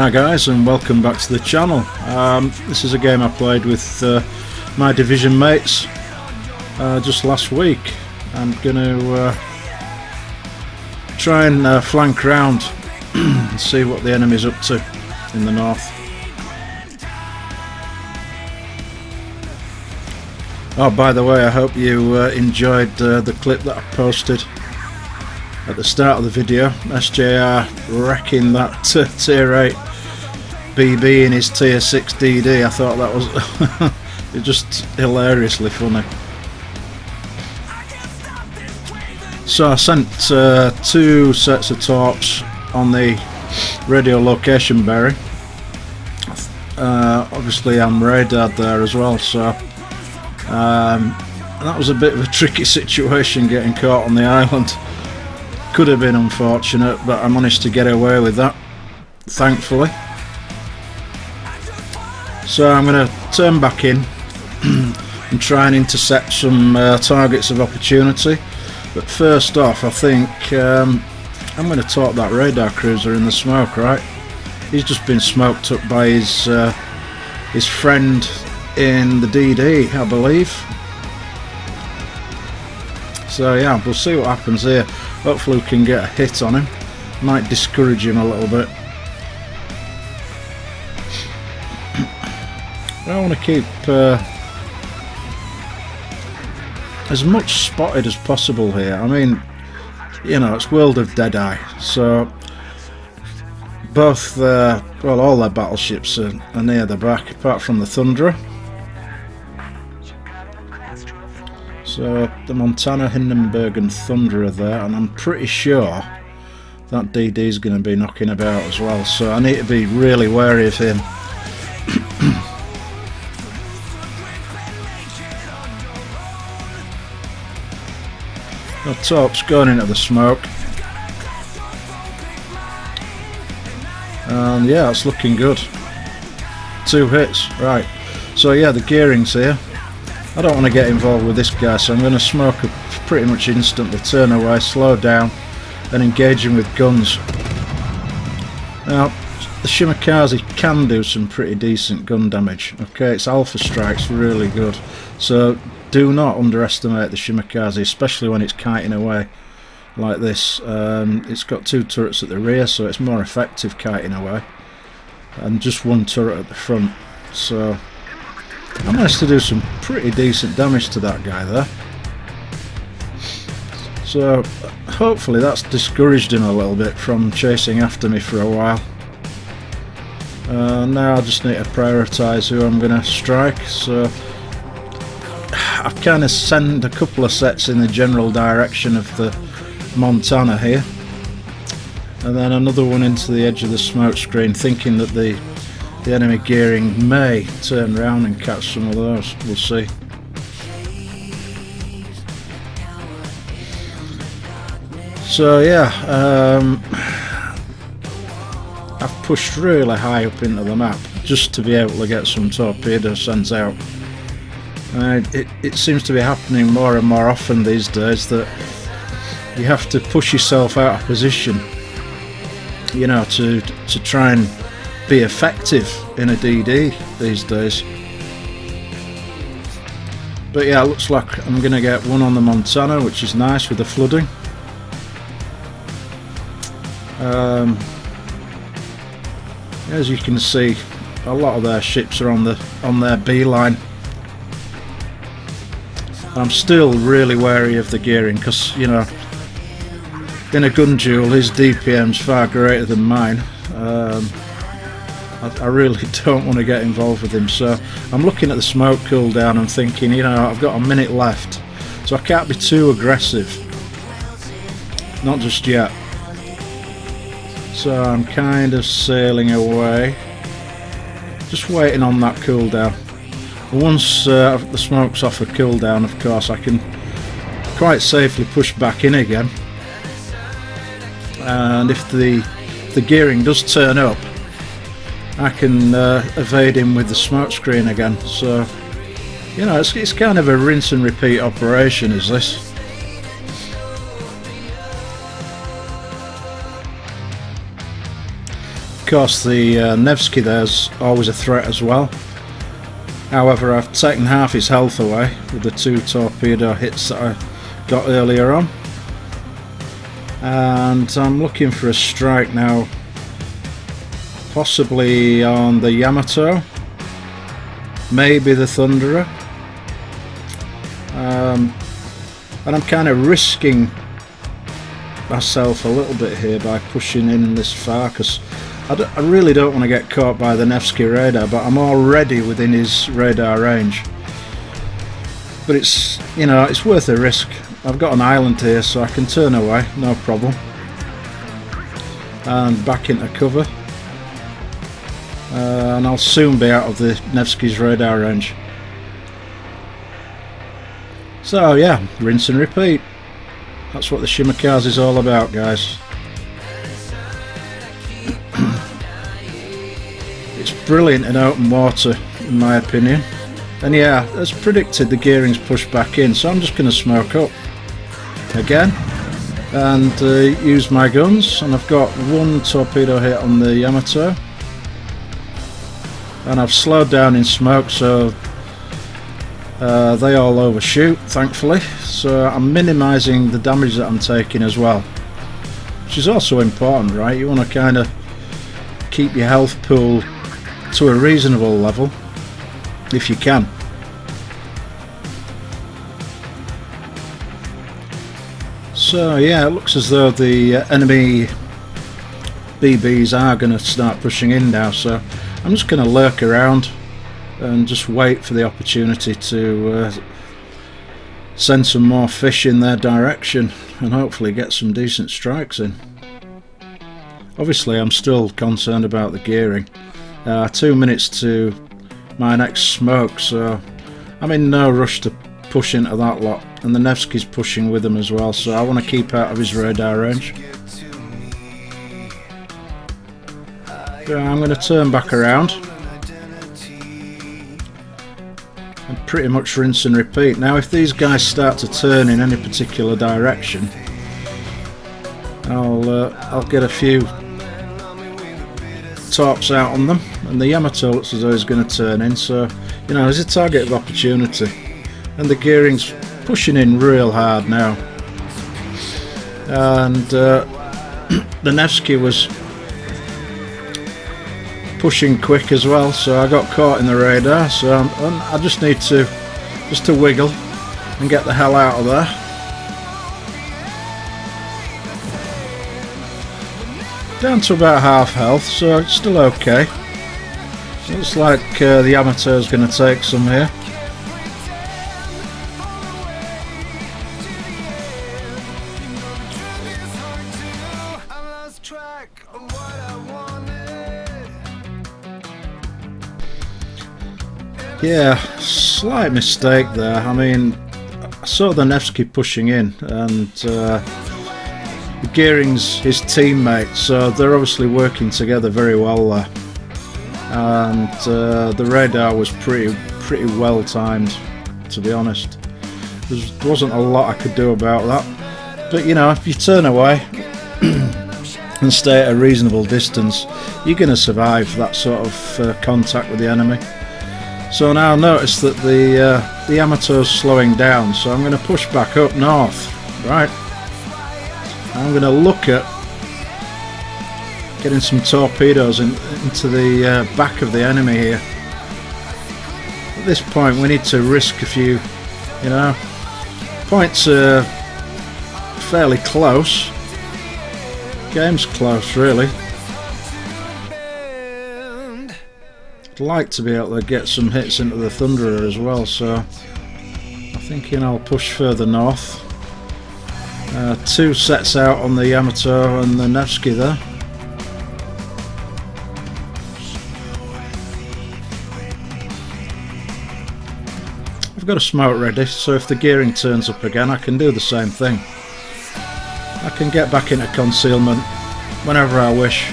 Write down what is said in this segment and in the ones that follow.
Hi guys, and welcome back to the channel. This is a game I played with my division mates just last week. I'm going to try and flank round and see what the enemy's up to in the north. Oh, by the way, I hope you enjoyed the clip that I posted at the start of the video. SJR wrecking that tier 8 BB in his tier 6 DD. I thought that was it just hilariously funny. So I sent 2 sets of torps on the radio location bearing. Obviously I'm radared there as well, so that was a bit of a tricky situation, getting caught on the island. Could have been unfortunate, but I managed to get away with that, thankfully. So I'm going to turn back in and try and intercept some targets of opportunity. But first off, I think I'm going to torp that radar cruiser in the smoke, right? He's just been smoked up by his friend in the DD, I believe. So yeah, we'll see what happens here. Hopefully we can get a hit on him. Might discourage him a little bit. I want to keep as much spotted as possible here. I mean, you know, it's World of Deadeye, so both well, all their battleships are near the back, apart from the Thunderer. So the Montana, Hindenburg and Thunderer there, and I'm pretty sure that DD is going to be knocking about as well, so I need to be really wary of him. The torp's going into the smoke, and yeah, it's looking good. 2 hits, right. So yeah, the gearing's here. I don't want to get involved with this guy, so I'm going to smoke pretty much instantly, turn away, slow down, and engage him with guns. Now, the Shimakaze can do some pretty decent gun damage. Okay, its alpha strike's really good, so do not underestimate the Shimakaze, especially when it's kiting away like this. It's got 2 turrets at the rear, so it's more effective kiting away, and just 1 turret at the front. So I managed to do some pretty decent damage to that guy there. So hopefully that's discouraged him a little bit from chasing after me for a while. Now I just need to prioritise who I'm going to strike. So I've kind of sent a couple of sets in the general direction of the Montana here, and then another one into the edge of the smoke screen, thinking that the enemy gearing may turn round and catch some of those. We'll see. So yeah, I've pushed really high up into the map just to be able to get some torpedo sent out. It seems to be happening more and more often these days that you have to push yourself out of position, you know, to try and be effective in a DD these days. But yeah, it looks like I'm going to get one on the Montana, which is nice with the flooding. As you can see, a lot of their ships are on their beeline. I'm still really wary of the gearing because, you know, in a gun duel his DPM's far greater than mine. I really don't want to get involved with him, so I'm looking at the smoke cooldown and thinking, you know, I've got a minute left, so I can't be too aggressive, not just yet. So I'm kind of sailing away, just waiting on that cooldown. Once the smoke's off a cooldown, of course, I can quite safely push back in again, and if the gearing does turn up, I can evade him with the smoke screen again. So, you know, it's kind of a rinse and repeat operation, is this? course the Nevsky there's always a threat as well. However, I've taken half his health away with the 2 torpedo hits that I got earlier on. And I'm looking for a strike now, possibly on the Yamato, maybe the Thunderer. And I'm kind of risking myself a little bit here by pushing in this far, because I really don't want to get caught by the Nevsky radar, but I'm already within his radar range. But it's, you know, it's worth a risk. I've got an island here, so I can turn away, no problem, and back into cover, and I'll soon be out of the Nevsky's radar range. So yeah, rinse and repeat. That's what the Shimakaze is all about, guys. It's brilliant in open water, in my opinion. And yeah, as predicted, the gearing's pushed back in, so I'm just going to smoke up again and use my guns. And I've got 1 torpedo hit on the Yamato, and I've slowed down in smoke, so they all overshoot, thankfully. So I'm minimising the damage that I'm taking as well, which is also important, right? You want to kind of keep your health pool to a reasonable level if you can. So yeah, it looks as though the enemy BBs are going to start pushing in now, so I'm just going to lurk around and just wait for the opportunity to send some more fish in their direction and hopefully get some decent strikes in. Obviously I'm still concerned about the gearing. 2 minutes to my next smoke, so I'm in no rush to push into that lot, and the Nevsky's pushing with them as well, so I want to keep out of his radar range. So I'm going to turn back around and pretty much rinse and repeat. Now if these guys start to turn in any particular direction, I'll get a few torps out on them, and the Yamato looks as though he's going to turn in, so you know, there's a target of opportunity. And the gearing's pushing in real hard now, and the Nevsky was pushing quick as well, so I got caught in the radar, so I just need to wiggle and get the hell out of there. Down to about half health, so it's still okay. Looks like the Yamato's going to take some here. Yeah, slight mistake there. I mean, I saw the Nevsky pushing in, and the gearing's his teammate, so they're obviously working together very well there. And the radar was pretty well timed, to be honest. There wasn't a lot I could do about that. But you know, if you turn away and stay at a reasonable distance, you're going to survive that sort of contact with the enemy. So now notice that the Yamato's slowing down, so I'm going to push back up north, right? I'm going to look at getting some torpedoes into the back of the enemy here. At this point we need to risk a few, you know, points are fairly close, game's close really. I'd like to be able to get some hits into the Thunderer as well, so I'm thinking I'll push further north. 2 sets out on the Yamato and the Nevsky there. I've got a smoke ready, so if the gearing turns up again I can do the same thing. I can get back into concealment whenever I wish.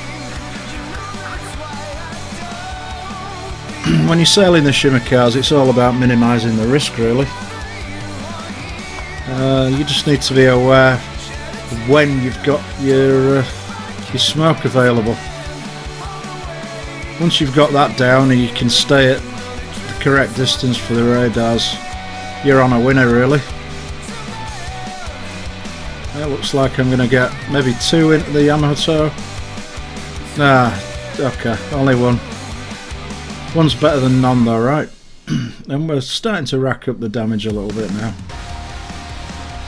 When you're sailing the Shimakaze, it's all about minimising the risk really. You just need to be aware of when you've got your smoke available. once you've got that down and you can stay at the correct distance for the radars, you're on a winner really. It looks like I'm going to get maybe 2 into the Yamato. Nah, okay, only 1. One's better than none though, right? And we're starting to rack up the damage a little bit now.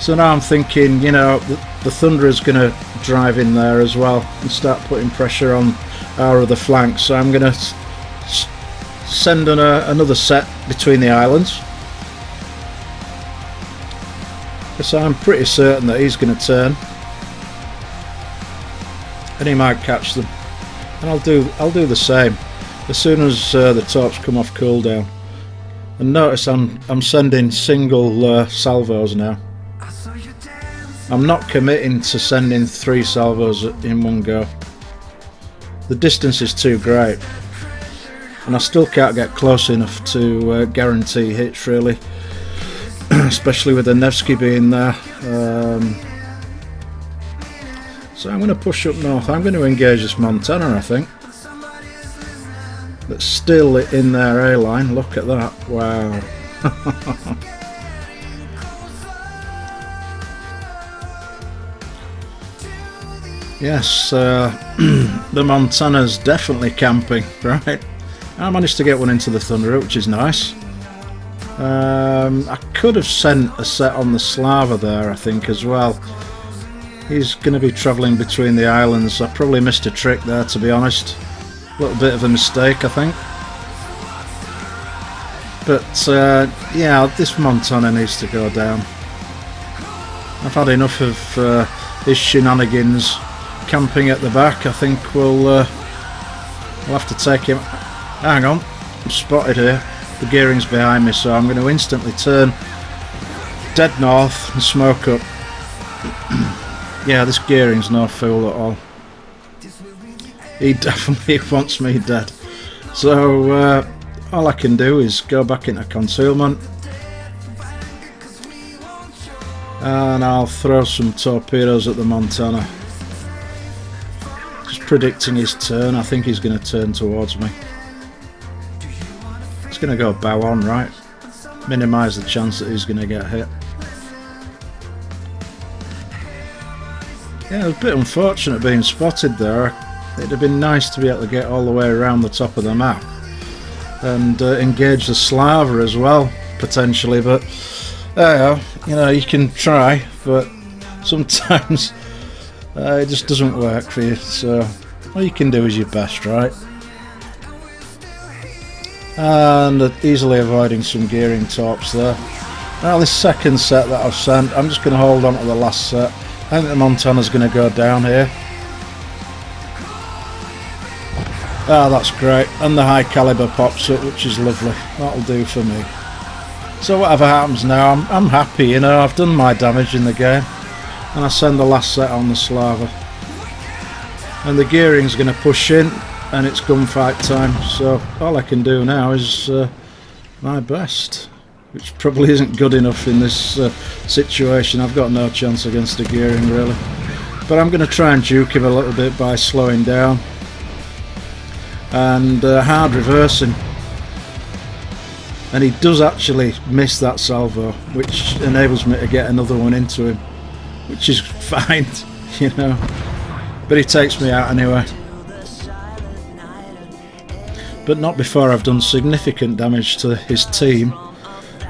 So now I'm thinking, you know, the Thunder is going to drive in there as well and start putting pressure on our other flank. So I'm going to send another set between the islands. So I'm pretty certain that he's going to turn, and he might catch them. And I'll do the same as soon as the torps come off cooldown. And notice I'm sending single salvos now. I'm not committing to sending 3 salvos in one go. The distance is too great, and I still can't get close enough to guarantee hits really. Especially with the Nevsky being there. So I'm going to push up north. I'm going to engage this Montana, I think. That's still in their A-line. Look at that. Wow. Yes, the Montana's definitely camping, right? I managed to get one into the Thunder, which is nice. I could have sent a set on the Slava there, I think, as well. He's going to be travelling between the islands. I probably missed a trick there, to be honest. A little bit of a mistake, I think. But, yeah, this Montana needs to go down. I've had enough of his shenanigans camping at the back. I think we'll have to take him... Hang on, I'm spotted here. The gearing's behind me, so I'm going to instantly turn dead north and smoke up. Yeah, this gearing's no fool at all. He definitely wants me dead. So all I can do is go back into concealment, and I'll throw some torpedoes at the Montana. Just predicting his turn. I think he's going to turn towards me. Going to go bow on, right? Minimise the chance that he's going to get hit. Yeah, it was a bit unfortunate being spotted there. It'd have been nice to be able to get all the way around the top of the map and engage the Slava as well, potentially, but you know, you can try, but sometimes it just doesn't work for you, so all you can do is your best, right? And easily avoiding some gearing torps there. Now this second set that I've sent, I'm just going to hold on to the last set. I think the Montana's going to go down here. Ah, that's great. And the high caliber pops up, which is lovely. That'll do for me. So whatever happens now, I'm happy, you know, I've done my damage in the game. And I send the last set on the Slava. And the gearing's going to push in, and it's gunfight time, so all I can do now is my best, which probably isn't good enough in this situation. I've got no chance against the gearing really, but I'm going to try and juke him a little bit by slowing down and hard reversing, and he does actually miss that salvo, which enables me to get another one into him, which is fine, you know, but he takes me out anyway. But not before I've done significant damage to his team,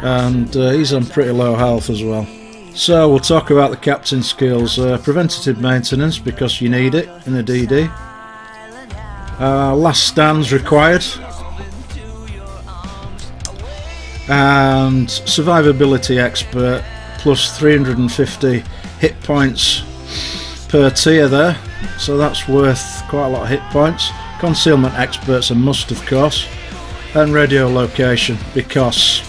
and he's on pretty low health as well. So we'll talk about the captain skills. Preventative maintenance, because you need it in a DD. Last stands required, and survivability expert plus 350 hit points per tier there, so that's worth quite a lot of hit points. Concealment expert's a must, of course, and radio location, because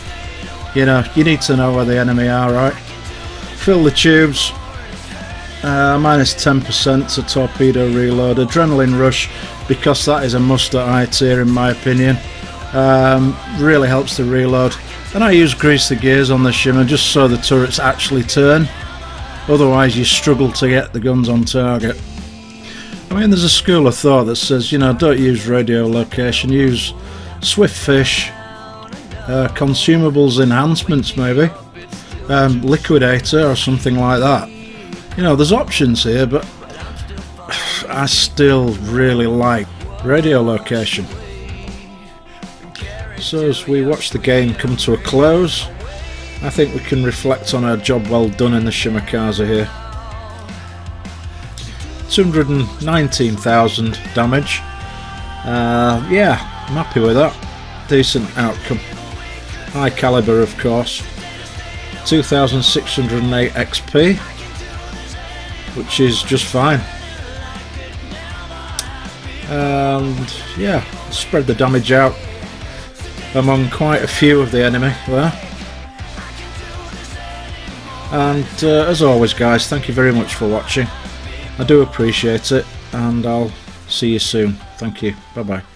you know you need to know where the enemy are, right? Fill the tubes, minus 10% to torpedo reload. Adrenaline rush, because that is a must at high tier in my opinion. Really helps the reload, and I use grease the gears on the Shimmer just so the turrets actually turn, otherwise you struggle to get the guns on target. I mean, there's a school of thought that says, you know, don't use radio location, use swift fish, consumables enhancements maybe, liquidator or something like that. You know, there's options here, but I still really like radio location. So as we watch the game come to a close, I think we can reflect on our job well done in the Shimakaze here. 219,000 damage. Yeah, I'm happy with that. Decent outcome. High caliber, of course. 2,608 XP, which is just fine. And yeah, spread the damage out among quite a few of the enemy there. And as always, guys, thank you very much for watching. I do appreciate it, and I'll see you soon. Thank you. Bye bye.